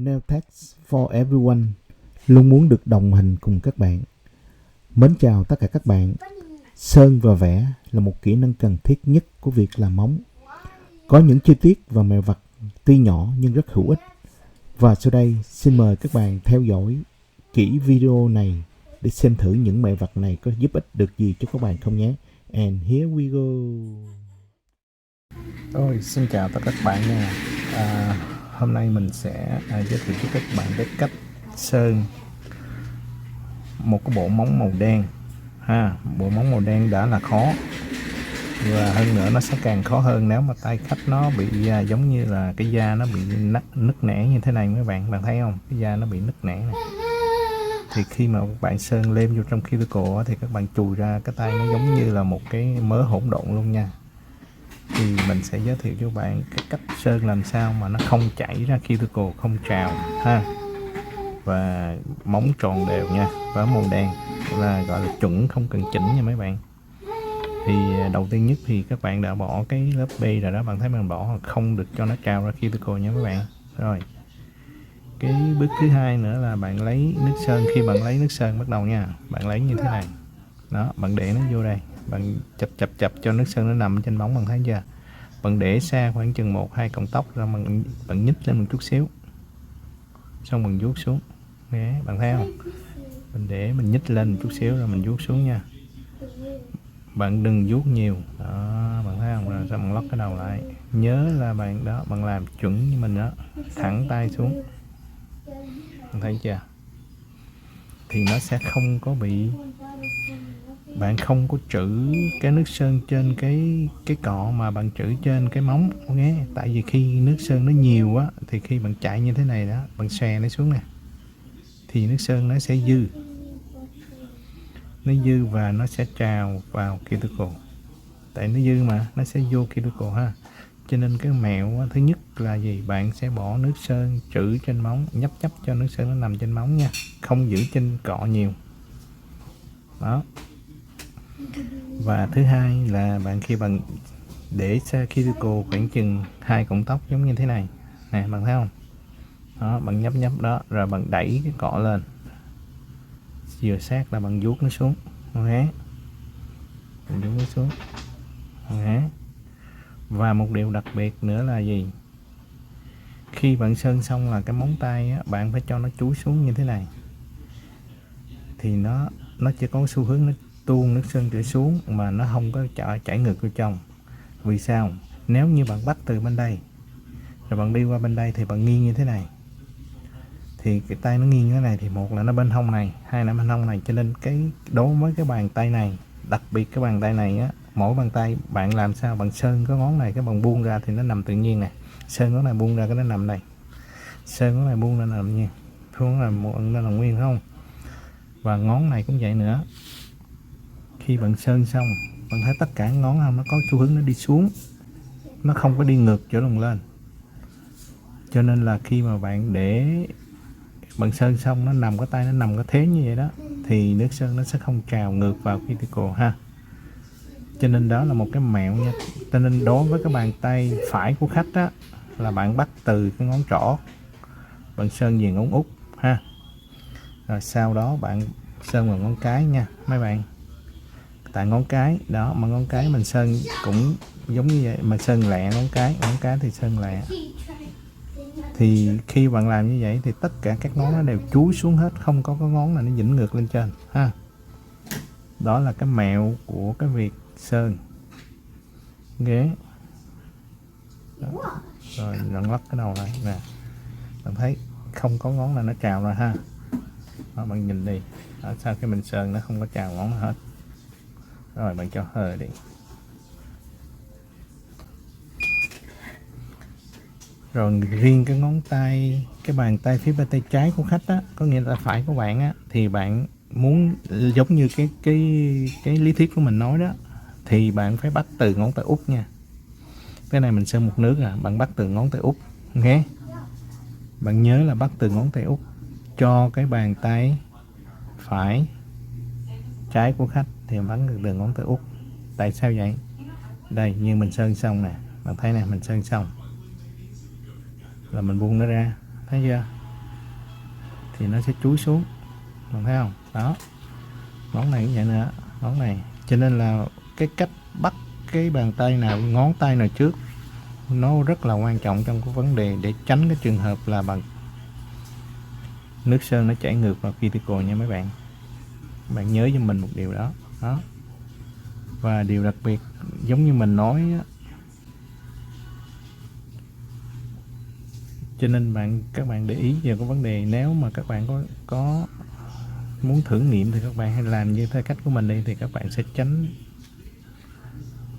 Nail Techs for Everyone luôn muốn được đồng hành cùng các bạn. Mến chào tất cả các bạn. Sơn và vẽ là một kỹ năng cần thiết nhất của việc làm móng. Có những chi tiết và mèo vặt tuy nhỏ nhưng rất hữu ích. Và sau đây xin mời các bạn theo dõi kỹ video này để xem thử những mèo vặt này có giúp ích được gì cho các bạn không nhé. And here we go. Xin chào tất cả các bạn nha. Hôm nay mình sẽ giới thiệu cho các bạn cái cách sơn một cái bộ móng màu đen bộ móng màu đen đã là khó, và hơn nữa nó sẽ càng khó hơn nếu mà tay khách nó bị giống như là cái da nó bị nứt nẻ như thế này. Mấy bạn thấy không, cái da nó bị nứt nẻ này. Thì khi mà các bạn sơn lem vô trong cuticle thì các bạn chùi ra cái tay nó giống như là một cái mớ hỗn độn luôn nha. Thì mình sẽ giới thiệu cho bạn cái cách sơn làm sao mà nó không chảy ra cuticle, không trào và móng tròn đều nha, và màu đen là gọi là chuẩn, không cần chỉnh nha mấy bạn. Thì đầu tiên nhất thì các bạn đã bỏ cái lớp bê rồi đó, bạn thấy mình bỏ không được cho nó trào ra cuticle nha mấy bạn. Rồi cái bước thứ hai nữa là bạn lấy nước sơn. Khi bạn lấy nước sơn bắt đầu nha, bạn lấy như thế này đó, bạn để nó vô đây, bạn chập cho nước sơn nó nằm trên móng, bạn thấy chưa? Bạn để xa khoảng chừng 1-2 cọng tóc ra, bạn nhích lên một chút xíu, xong bạn vuốt xuống. Đấy, bạn thấy không? Mình nhích lên một chút xíu rồi mình vuốt xuống nha. Bạn đừng vuốt nhiều đó, bạn thấy không? Rồi sao bạn lót cái đầu lại. Nhớ là bạn làm chuẩn như mình đó, thẳng tay xuống, bạn thấy chưa? Thì nó sẽ không có bị, bạn không có trữ cái nước sơn trên cái cọ mà bạn trữ trên cái móng nghe. Tại vì khi nước sơn nó nhiều á thì khi bạn chạy như thế này đó, bạn xòe nó xuống nè, thì nước sơn nó sẽ dư và nó sẽ trào vào cuticle. Tại nó dư mà nó sẽ vô cuticle ha. Cho nên cái mẹo thứ nhất là gì? Bạn sẽ bỏ nước sơn trữ trên móng, nhấp cho nước sơn nó nằm trên móng nha, không giữ trên cọ nhiều đó. Và thứ hai là khi bạn để xa cuticle khoảng chừng 2 cọng tóc giống như thế này nè, bạn thấy không đó, bạn nhấp đó, rồi bạn đẩy cái cọ lên, vừa sát là bạn vuốt nó xuống. Bạn vuốt nó xuống. Và một điều đặc biệt nữa là gì? Khi bạn sơn xong là cái móng tay á, bạn phải cho nó chúi xuống như thế này, thì nó chỉ có xu hướng nó tuôn nước sơn chảy xuống mà nó không có chảy ngược vô trong. Vì sao? Nếu như bạn bắt từ bên đây rồi bạn đi qua bên đây thì bạn nghiêng như thế này, thì cái tay nó nghiêng thế này thì một là nó bên hông này, hai là bên hông này. Cho nên đối với cái bàn tay này, đặc biệt cái bàn tay này á, mỗi bàn tay bạn làm sao bạn sơn cái ngón này, cái bạn buông ra thì nó nằm tự nhiên nè. Sơn ngón này buông ra cái nó nằm đây, sơn ngón này buông ra nằm nhiên, xuống là một nó nằm nguyên, không? Và ngón này cũng vậy nữa. Khi bạn sơn xong, bạn thấy tất cả ngón không, nó có xu hướng nó đi xuống, nó không có đi ngược chỗ đồng lên. Cho nên là khi mà bạn để bạn sơn xong, nó nằm cái tay nó nằm cái thế như vậy đó, thì nước sơn nó sẽ không trào ngược vào cuticle ha. Cho nên đó là một cái mẹo nha. Cho nên đối với cái bàn tay phải của khách á, là bạn bắt từ cái ngón trỏ, bạn sơn về ngón út ha. Rồi sau đó bạn sơn vào ngón cái nha mấy bạn. Tại ngón cái đó, mà ngón cái mình sơn cũng giống như vậy, mà sơn lẹ ngón cái thì sơn lẹ. Thì khi bạn làm như vậy thì tất cả các ngón nó đều chúi xuống hết, không có cái ngón nào nó vĩnh ngược lên trên ha. Đó là cái mẹo của cái việc sơn ghế đó. Rồi bạn lắc cái đầu lại nè, bạn thấy không có ngón nào nó trào ra ha đó, bạn nhìn đi đó, sau khi mình sơn nó không có trào ngón nào hết. Rồi bạn cho hơi đi. Rồi riêng cái ngón tay, cái bàn tay phía bên tay trái của khách á, có nghĩa là phải của bạn á, thì bạn muốn giống như cái lý thuyết của mình nói đó, thì bạn phải bắt từ ngón tay út nha. Cái này mình sơn một nước bạn bắt từ ngón tay út nghe. Bạn nhớ là bắt từ ngón tay út cho cái bàn tay phải trái của khách, thì bắt được từ ngón tay út. Tại sao vậy? Đây, như mình sơn xong nè, bạn thấy nè, mình sơn xong là mình buông nó ra, thấy chưa? thì nó sẽ chúi xuống, bạn thấy không? Đó, món này cũng vậy nữa, món này. Cho nên là cái cách bắt cái bàn tay nào, ngón tay nào trước nó rất là quan trọng trong cái vấn đề để tránh cái trường hợp là bằng nước sơn nó chảy ngược vào cuticle nha mấy bạn. Bạn nhớ cho mình một điều đó. Đó. Và điều đặc biệt giống như mình nói á, cho nên các bạn để ý vào cái vấn đề, nếu mà các bạn có muốn thử nghiệm thì các bạn hãy làm như theo cách của mình đi, thì các bạn sẽ tránh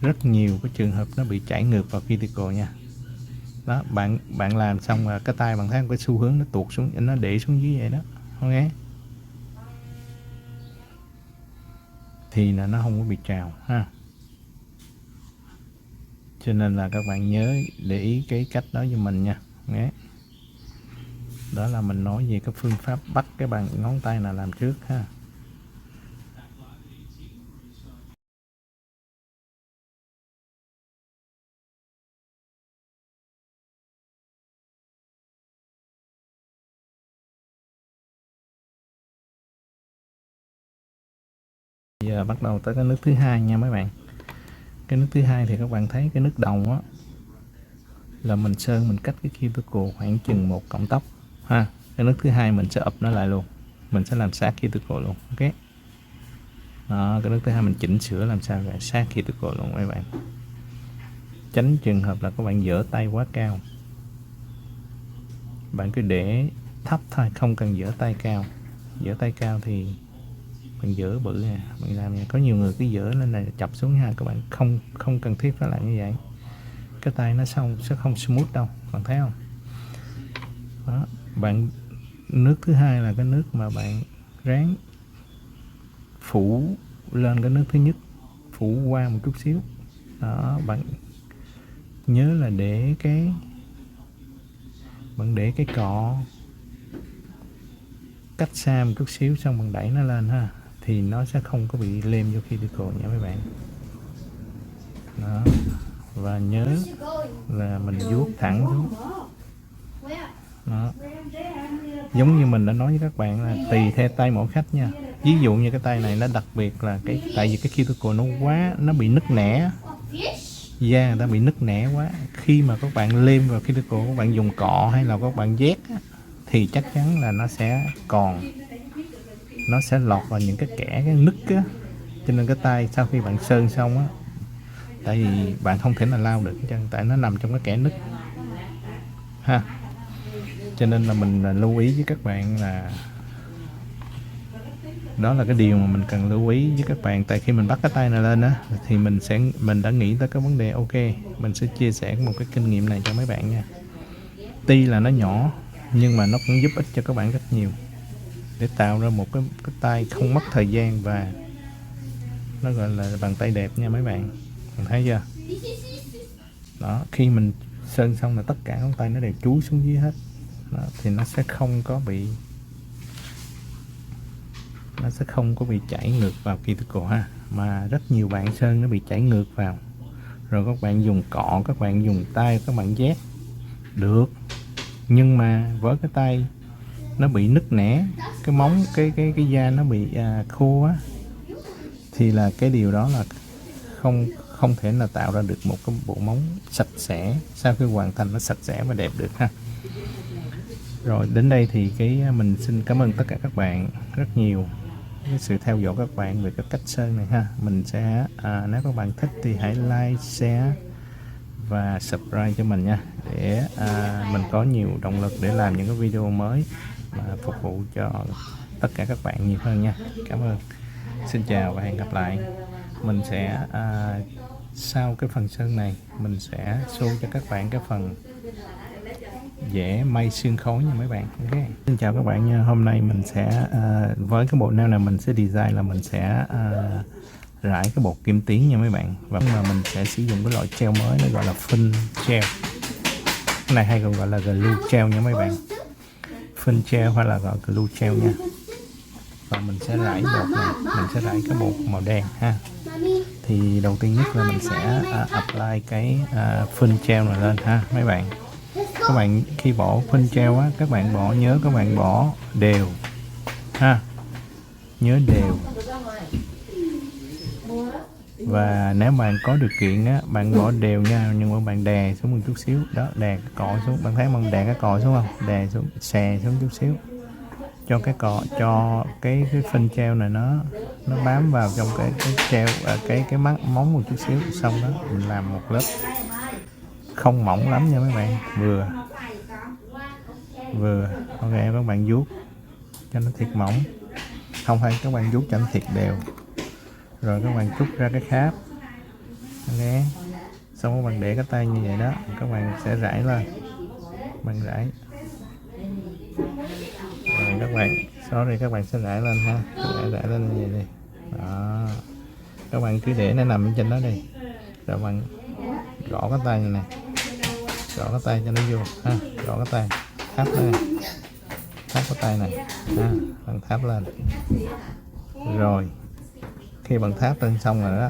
rất nhiều cái trường hợp nó bị chảy ngược vào cuticle nha. Đó, bạn làm xong rồi cái tay bạn thấy cái xu hướng nó tuột xuống, nó để xuống dưới vậy đó, ok, thì là nó không có bị trào ha. Cho nên là các bạn nhớ để ý cái cách đó cho mình nha. Okay. Đó là mình nói về cái phương pháp bắt cái bàn ngón tay nào làm trước ha. Giờ bắt đầu tới cái nước thứ hai nha mấy bạn. Cái nước thứ hai thì các bạn thấy cái nước đầu á là mình sơn, mình cách cái cuticle khoảng chừng 1 cọng tóc ha. Cái nước thứ hai mình sẽ ập nó lại luôn, mình sẽ làm sát cuticle luôn, ok. Đó, cái nước thứ hai mình chỉnh sửa làm sao để sát cuticle luôn mấy bạn, tránh trường hợp là các bạn dở tay quá cao. Bạn cứ để thấp thôi, không cần dở tay cao. Dở tay cao thì bạn dở bự nè, bạn làm nha. Có nhiều người cứ dở lên này chập xuống ha, các bạn không cần thiết phải làm như vậy. Cái tay nó sẽ không smooth đâu, bạn thấy không? Đó, nước thứ hai là cái nước mà bạn ráng phủ lên cái nước thứ nhất, phủ qua một chút xíu. Đó, bạn nhớ là bạn để cái cọ cách xa một chút xíu, xong bạn đẩy nó lên ha, thì nó sẽ không có bị lem vô cuticle nha mấy bạn. Đó, và nhớ là mình vuốt thẳng xuống. Đó, giống như mình đã nói với các bạn là tùy theo tay mỗi khách nha. Ví dụ như cái tay này nó đặc biệt là tại vì cái cuticle nó bị nứt nẻ, da người ta bị nứt nẻ quá. Khi mà các bạn lem vào cuticle, các bạn dùng cọ hay là các bạn vét thì chắc chắn là nó sẽ lọt vào những cái nứt á. Cho nên cái tay sau khi bạn sơn xong á, tại vì bạn không thể nào lau được chân, tại nó nằm trong cái kẽ nứt ha. Cho nên là mình lưu ý với các bạn là đó là cái điều mà mình cần lưu ý với các bạn. Tại khi mình bắt cái tay này lên á thì mình đã nghĩ tới cái vấn đề, ok, mình sẽ chia sẻ một cái kinh nghiệm này cho mấy bạn nha. Tuy là nó nhỏ nhưng mà nó cũng giúp ích cho các bạn rất nhiều để tạo ra một cái tay không mất thời gian và nó gọi là bàn tay đẹp nha mấy bạn. Bạn thấy chưa? Đó, khi mình sơn xong là tất cả ngón tay nó đều chúi xuống dưới hết. Đó, thì nó sẽ không có bị chảy ngược vào cuticle ha. Mà rất nhiều bạn sơn nó bị chảy ngược vào, rồi các bạn dùng cọ, các bạn dùng tay, các bạn vét được, nhưng mà với cái tay nó bị nứt nẻ, cái móng cái da nó bị khô á, thì là cái điều đó là không thể nào tạo ra được một cái bộ móng sạch sẽ sau khi hoàn thành nó sạch sẽ và đẹp được ha. Rồi đến đây thì mình xin cảm ơn tất cả các bạn rất nhiều cái sự theo dõi các bạn về cái cách sơn này ha. Mình sẽ nếu các bạn thích thì hãy like, share và subscribe cho mình nha, để mình có nhiều động lực để làm những cái video mới mà phục vụ cho tất cả các bạn nhiều hơn nha. Cảm ơn, xin chào và hẹn gặp lại. Mình sẽ sau cái phần sơn này mình sẽ show cho các bạn cái phần vẽ may xương khối nha mấy bạn. Ok, xin chào các bạn nha. Hôm nay mình sẽ với cái bộ nail này mình sẽ design là mình sẽ rải cái bột kim tuyến nha mấy bạn, và mà mình sẽ sử dụng cái loại gel mới, nó gọi là Fin Gel. Cái này hay còn gọi là glue gel nha mấy bạn, Fin Gel hay là gọi glue gel nha. Và mình sẽ rải bột này, mình sẽ rải cái bột màu đen ha. Thì đầu tiên nhất là mình sẽ apply cái Fin Gel này lên ha mấy bạn. các bạn khi bỏ phên treo á, các bạn nhớ các bạn bỏ đều ha, nhớ đều. Và nếu bạn có điều kiện á, bạn bỏ đều nha, nhưng mà bạn đè xuống một chút xíu đó, đè cái cọ xuống, bạn thấy không, đè cái cọ xuống không, đè xuống, xè xuống chút xíu cho cái cọ, cho cái phên treo này nó bám vào trong cái treo, cái mắt móng một chút xíu, xong đó mình làm một lớp không mỏng lắm nha mấy bạn, vừa ok. Các bạn vuốt cho nó thiệt mỏng, không phải các bạn vuốt cho nó thiệt đều, rồi các bạn trút ra cái kháp, ok. Xong các bạn để cái tay như vậy đó, các bạn sẽ rải lên, bạn rải, rồi các bạn sẽ rải lên ha, rải lên như vậy đi đó. Các bạn cứ để nó nằm trên đó đi, rồi bạn gõ cái tay này, gõ cái tay cho nó vô ha, gõ cái tay, thắp lên, thắp cái tay này ha, bạn thắp lên. Rồi khi bạn thắp lên xong rồi đó,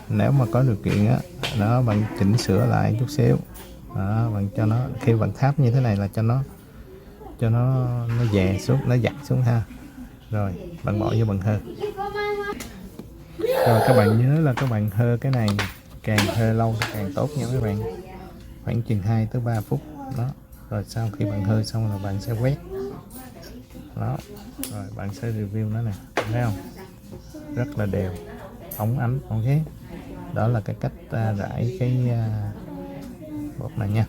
nếu mà có điều kiện á đó, bạn chỉnh sửa lại chút xíu đó, bạn cho nó, khi bạn thắp như thế này là cho nó dè xuống, nó giặt xuống ha. Rồi bạn bỏ vô bằng hơ. Rồi các bạn nhớ là các bạn hơ cái này càng hơ lâu càng tốt nha các bạn, khoảng chừng 2 tới 3 phút đó. Rồi sau khi bạn hơ xong là bạn sẽ quét đó, rồi bạn sẽ review nó nè, thấy không, rất là đều, óng ánh, ok. Đó là cái cách rải cái bột này nha.